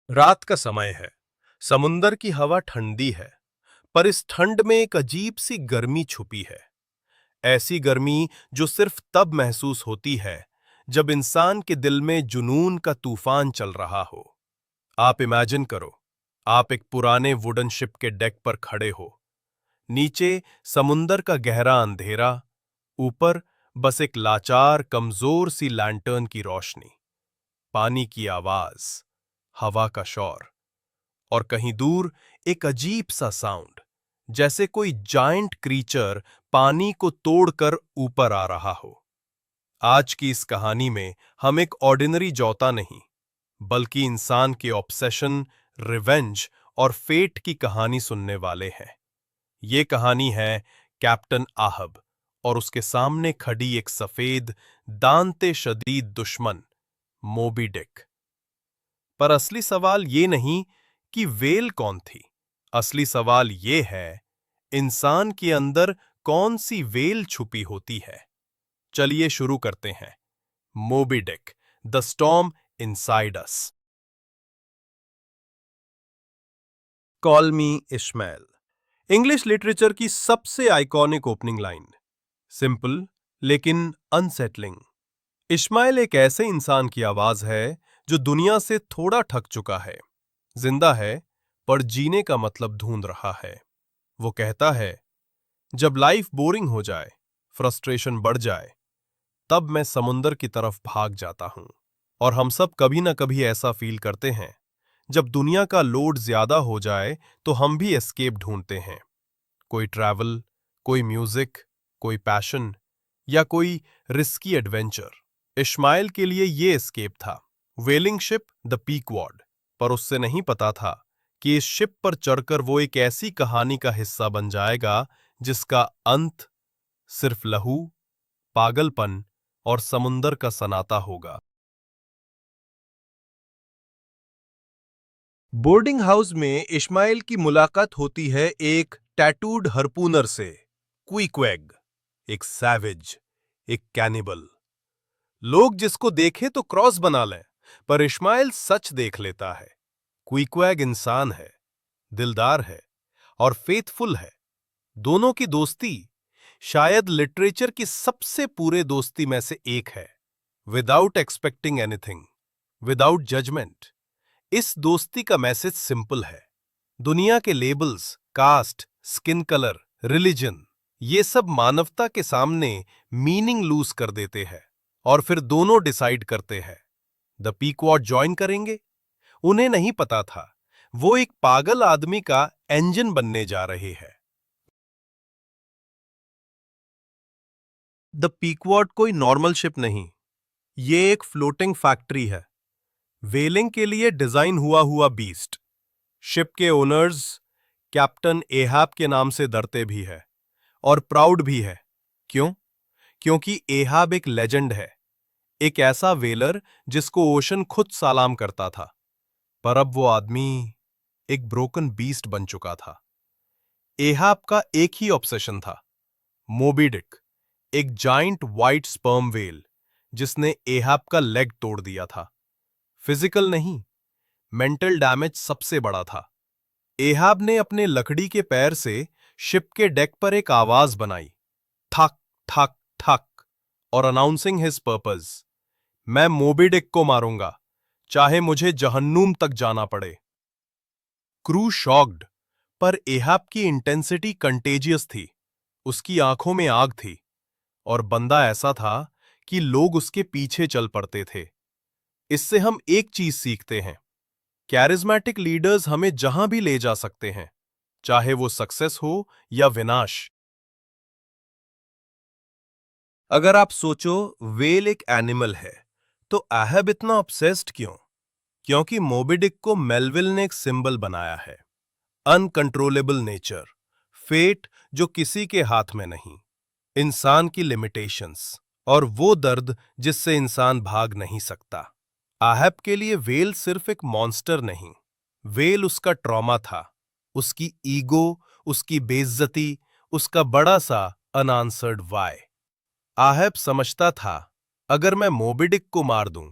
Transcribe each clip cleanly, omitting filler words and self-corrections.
रात का समय है। समुंदर की हवा ठंडी है, पर इस ठंड में एक अजीब सी गर्मी छुपी है। ऐसी गर्मी जो सिर्फ तब महसूस होती है जब इंसान के दिल में जुनून का तूफान चल रहा हो। आप इमेजिन करो, आप एक पुराने वुडन शिप के डेक पर खड़े हो। नीचे समुंदर का गहरा अंधेरा, ऊपर बस एक लाचार कमजोर सी लैंटर्न की रोशनी, पानी की आवाज, हवा का शोर, और कहीं दूर एक अजीब सा साउंड, जैसे कोई जायंट क्रीचर पानी को तोड़कर ऊपर आ रहा हो। आज की इस कहानी में हम एक ऑर्डिनरी जोता नहीं, बल्कि इंसान के ऑब्सेशन, रिवेंज और फेट की कहानी सुनने वाले हैं। ये कहानी है कैप्टन आहब और उसके सामने खड़ी एक सफेद, दांते शदीद दुश्मन, मोबी डिक। पर असली सवाल ये नहीं कि वेल कौन थी। असली सवाल ये है, इंसान के अंदर कौन सी वेल छुपी होती है। चलिए शुरू करते हैं। Moby Dick, the storm inside us. Call me Ishmael, English literature की सबसे आइकॉनिक ओपनिंग लाइन। सिंपल लेकिन अनसेटलिंग। इश्माइल एक ऐसे इंसान की आवाज है जो दुनिया से थोड़ा थक चुका है, जिंदा है पर जीने का मतलब ढूंढ रहा है। वो कहता है, जब लाइफ बोरिंग हो जाए, फ्रस्ट्रेशन बढ़ जाए, तब मैं समुंदर की तरफ भाग जाता हूं। और हम सब कभी ना कभी ऐसा फील करते हैं। जब दुनिया का लोड ज्यादा हो जाए तो हम भी एस्केप ढूंढते हैं। कोई ट्रैवल, कोई म्यूजिक, कोई पैशन, या कोई रिस्की एडवेंचर। इश्माइल के लिए ये एस्केप था वेलिंग शिप द पीकवॉर्ड। पर उससे नहीं पता था कि इस शिप पर चढ़कर वो एक ऐसी कहानी का हिस्सा बन जाएगा जिसका अंत सिर्फ लहू, पागलपन और समुंदर का सनाता होगा। बोर्डिंग हाउस में इश्माइल की मुलाकात होती है एक टैटूड हरपूनर से, क्विकवैग, एक सैवेज, एक कैनिबल। लोग जिसको देखे तो क्रॉस बना लें, पर इश्माइल सच देख लेता है। क्विकवैग इंसान है, दिलदार है और फेथफुल है। दोनों की दोस्ती शायद लिटरेचर की सबसे पूरे दोस्ती में से एक है। Without expecting anything, without judgement. इस दोस्ती का मैसेज सिंपल है। दुनिया के labels, caste, skin colour, religion, ये सब मानवता के सामने मीनिंग लूज कर देते हैं। और फिर दोनों डिसाइड करते हैं, द पीकवॉर्ड ज्वाइन करेंगे। उन्हें नहीं पता था वो एक पागल आदमी का इंजन बनने जा रहे हैं। द पीकवॉर्ड कोई नॉर्मल शिप नहीं, ये एक फ्लोटिंग फैक्ट्री है। वेलिंग के लिए डिजाइन हुआ बीस्ट। शिप के ओनर्स कैप्टन एहाब के नाम से डरते भी है और प्राउड भी है। क्यों? क्योंकि एहाब एक लेजेंड है, एक ऐसा वेलर जिसको ओशन खुद सलाम करता था। पर अब वो आदमी एक ब्रोकन बीस्ट बन चुका था। एहाब का एक ही ऑब्सेशन था, मोबी डिक, एक जाइंट व्हाइट स्पर्म वेल जिसने एहाब का लेग तोड़ दिया था। फिजिकल नहीं, मेंटल डैमेज सबसे बड़ा था। एहाब ने अपने लकड़ी के पैर से शिप के डेक पर एक आवाज बनाई, ठक ठक ठक, और अनाउंसिंग हिज पर्पस, मैं मोबी डिक को मारूंगा, चाहे मुझे जहन्नुम तक जाना पड़े। क्रू शॉक्ड, पर एहाब की इंटेंसिटी कंटेजियस थी। उसकी आंखों में आग थी और बंदा ऐसा था कि लोग उसके पीछे चल पड़ते थे। इससे हम एक चीज सीखते हैं, कैरिज्मेटिक लीडर्स हमें जहां भी ले जा सकते हैं, चाहे वो सक्सेस हो या विनाश। अगर आप सोचो वेल एक एनिमल है, तो आहब इतना ऑब्सेस्ड क्यों? क्योंकि मोबी डिक को मेलविल ने एक सिंबल बनाया है, अनकंट्रोलेबल नेचर, फेट जो किसी के हाथ में नहीं, इंसान की लिमिटेशंस, और वो दर्द जिससे इंसान भाग नहीं सकता। आहब के लिए वेल सिर्फ एक मॉन्स्टर नहीं, वेल उसका ट्रॉमा था, उसकी ईगो, उसकी बेइज्जती, उसका बड़ा सा अनआंसर्ड वाई। आहब समझता था, अगर मैं मोबी डिक को मार दूं,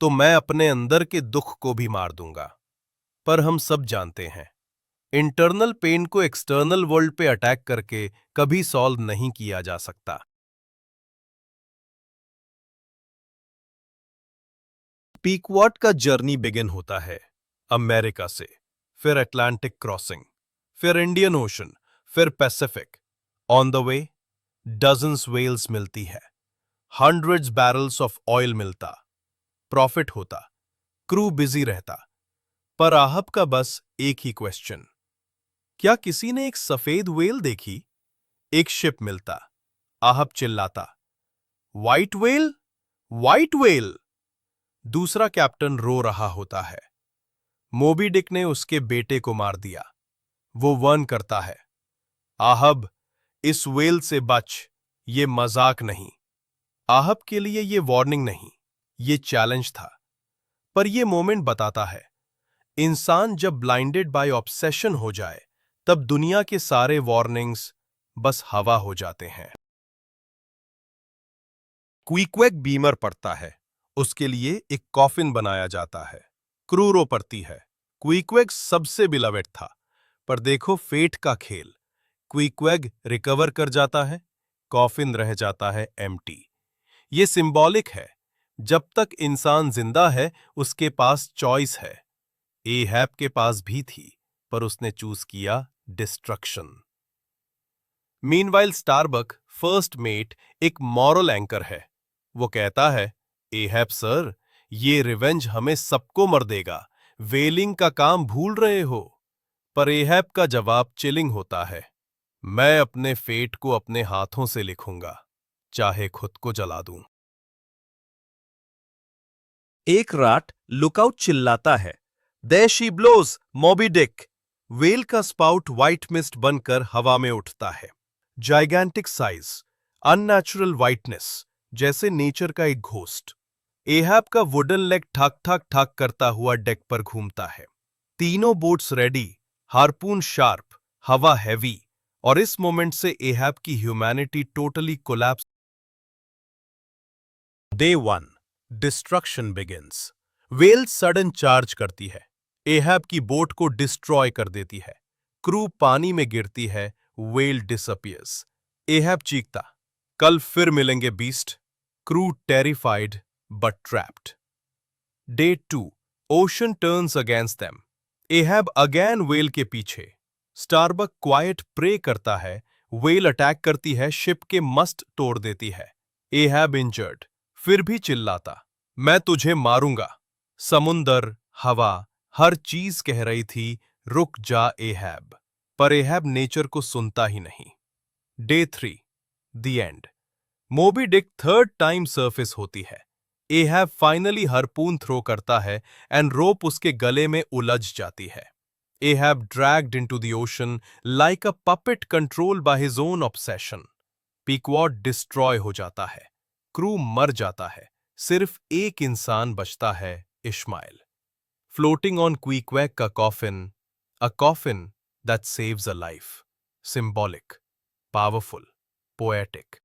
तो मैं अपने अंदर के दुख को भी मार दूंगा। पर हम सब जानते हैं, इंटरनल पेन को एक्सटर्नल वर्ल्ड पे अटैक करके कभी सॉल्व नहीं किया जा सकता। पीकवॉट का जर्नी बिगिन होता है अमेरिका से, फिर अटलांटिक क्रॉसिंग, फिर इंडियन ओशन, फिर Pacific. On the way dozens whales मिलती है, हंड्रेड्स बैरल्स ऑफ ऑयल मिलता, प्रॉफिट होता, क्रू बिजी रहता। पर आहब का बस एक ही क्वेश्चन, क्या किसी ने एक सफेद व्हेल देखी? एक शिप मिलता, आहब चिल्लाता, व्हाइट व्हेल, व्हाइट व्हेल। दूसरा कैप्टन रो रहा होता है, मोबी डिक ने उसके बेटे को मार दिया। वो वर्न करता है, आहब इस व्हेल से बच, ये मजाक नहीं। आहब के लिए ये वार्निंग नहीं, ये चैलेंज था। पर ये मोमेंट बताता है, इंसान जब ब्लाइंडेड बाय ऑब्सेशन हो जाए, तब दुनिया के सारे वार्निंग्स बस हवा हो जाते हैं। क्विकवेक बीमर पड़ता है, उसके लिए एक कॉफिन बनाया जाता है, क्रू रो पड़ती है। क्विकवेक सबसे बिलवेड था, पर देखो फेट का खेल, क्विकवेक रिकवर कर जाता है, कॉफिन रह जाता है एम्प्टी। ये सिंबॉलिक है, जब तक इंसान जिंदा है उसके पास चॉइस है। एहैब के पास भी थी, पर उसने चूज किया destruction. Meanwhile Starbuck first mate एक मॉरल एंकर है। वो कहता है, एहैब सर, ये रिवेंज हमें सबको मर देगा, वेलिंग का काम भूल रहे हो। पर एहैब का जवाब चिलिंग होता है, मैं अपने फेट को अपने हाथों से लिखूंगा, चाहे खुद को जला दूं। एक रात लुकआउट चिल्लाता है, there she blows, Moby Dick. Whale का स्पाउट व्हाइट मिस्ट बनकर हवा में उठता है। जाइगैंटिक साइज, अननेचुरल व्हाइटनेस, जैसे नेचर का एक घोस्ट। एहैब का वुडन लेग ठाक ठाक ठाक करता हुआ डेक पर घूमता है। तीनों बोट्स रेडी, हार्पून शार्प, हवा हैवी, और इस मोमेंट से एहैब की humanity totally collapse. Day 1 destruction begins. Well sudden charge करती है, एहैब की बोट को डिस्ट्रॉय कर देती है, क्रू पानी में गिरती है, वेल डिसअपियर्स। एहैब चीखता, कल फिर मिलेंगे beast. Crew terrified but trapped. Day 2 ocean turns against them. Ahab again whale के पीछे। स्टारबक क्वाइट प्रे करता है, वेल अटैक करती है, शिप के मस्ट तोड़ देती है। एहैब इंजर्ड, फिर भी चिल्लाता, मैं तुझे मारूंगा। समुंदर, हवा, हर चीज कह रही थी, रुक जा एहैब। पर एहैब नेचर को सुनता ही नहीं। Day 3 the end. Moby Dick third time surface होती है। एहैब फाइनली हार्पून थ्रो करता है एंड रोप उसके गले में उलझ जाती है। Ahab dragged into the ocean like a puppet controlled by his own obsession. Pequod destroy हो जाता है, क्रू मर जाता है, सिर्फ एक इंसान बचता है, इश्माइल, फ्लोटिंग ऑन क्विकवेक का coffin, a coffin that saves a life. Symbolic, powerful, poetic.